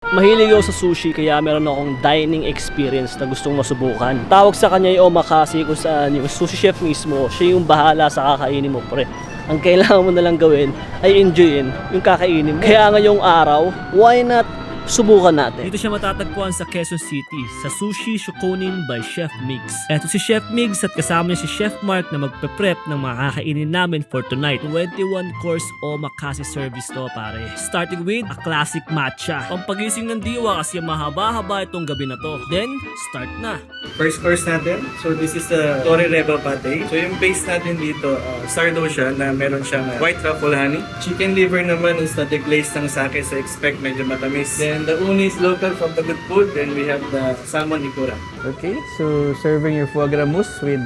Mahilig ako sa sushi kaya meron akong dining experience na gustong masubukan. Tawag sa kanya yung omakase kung saan yung sushi chef mismo, siya yung bahala sa kakainin mo, pre. Ang kailangan mo na lang gawin ay enjoyin yung kakainin mo. Kaya ngayong araw, why not subukan natin? Dito siya matatagpuan sa Quezon City, sa Sushi Shokunin by Chef Migs. Eto si Chef Migs at kasama niya si Chef Mark na magpe-prep ng mga kakainin namin for tonight. 21 course omakase service to, pare. Starting with a classic matcha. Pampagising ng diwa kasi mahaba-haba itong gabi na to. Then, start na. First course natin, so this is the Torre Reba Pate. So yung base natin dito, sourdough siya na meron siyang white truffle honey. Chicken liver naman is na deglaze ng sake, so expect medyo matamis. Then the uni is local from the good food. Then we have the salmon ikura. Okay, so serving your foie gras mousse with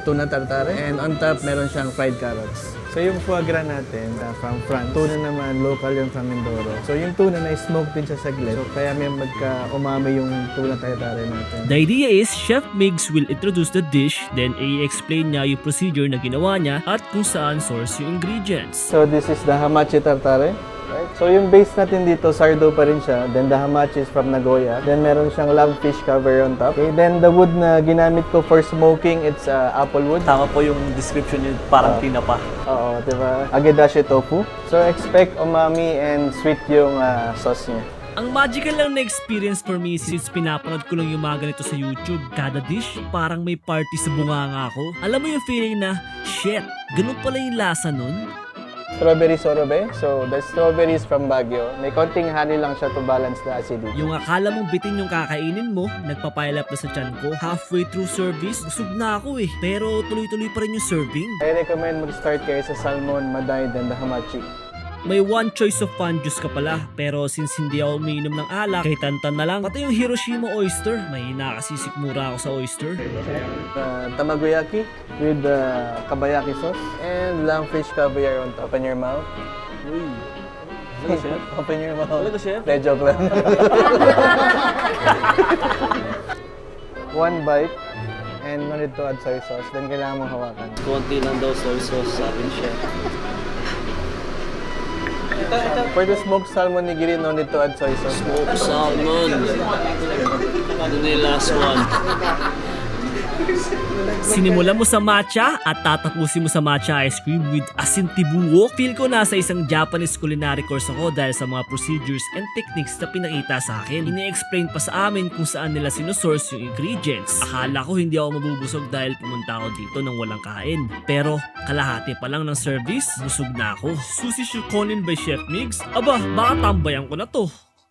tuna tartare and on top meron siyang fried carrots. So yung foie gras natin from France, tuna naman local yung from Mindoro. So yung tuna na smoke din siya saglit. So kaya may magka-umami yung tuna tartare natin. The idea is, Chef Migs will introduce the dish, then i-explain niya yung procedure na ginawa niya at kung saan source yung ingredients. So this is the hamachi tartare. Right? So yung base natin dito, sourdough pa rin siya. Then the hamachi is from Nagoya. Then meron siyang lungfish cover on top. Okay, then the wood na ginamit ko for smoking, it's apple wood. Tama po yung description niya, parang tinapa. Oo, diba? Agedashi tofu. So expect umami and sweet yung sauce niya. Ang magical lang na experience for me since pinapanood ko lang yung mga ganito sa YouTube. Kada dish, parang may party sa bunganga ako. Alam mo yung feeling na, shit, ganun pala yung lasa nun? Strawberry sorbet. So the strawberry is from Baguio. May konting honey lang siya to balance the acidity. Yung akala mong bitin yung kakainin mo, nagpapile up na sa tiyan ko. Halfway through service, busog na ako eh. Pero tuloy-tuloy pa rin yung serving. I recommend mag-start kayo sa salmon, maday, then the hamachi. May one choice of fun juice ka pala, pero since hindi ako umiinom ng alak, kay tantan na lang. Pati yung Hiroshima oyster, may nakasisikmura ako sa oyster. Tamagoyaki with kabayaki sauce and lungfish caviar on top. Open your mouth. Uy, talaga chef? Open your mouth. Talaga chef? De, joke lang. One bite and no need to add soy sauce. Then kailangan mong hawakan. Konti lang daw soy sauce, sabi ni chef. For the smoked salmon nigiri, no need to add soy sauce. Smoked salmon. Ito na yung last one. Sinimula mo sa matcha at tatapusin mo sa matcha ice cream with asin tibuok. Feel ko nasa isang Japanese culinary course ako dahil sa mga procedures and techniques na pinakita sa akin. Ini-explain pa sa amin kung saan nila sinusource yung ingredients. Akala ko hindi ako mabubusog dahil pumunta ako dito nang walang kain. Pero kalahati pa lang ng service, busog na ako. Sushi Shokunin by Chef Migs? Aba, baka tambayan ko na to.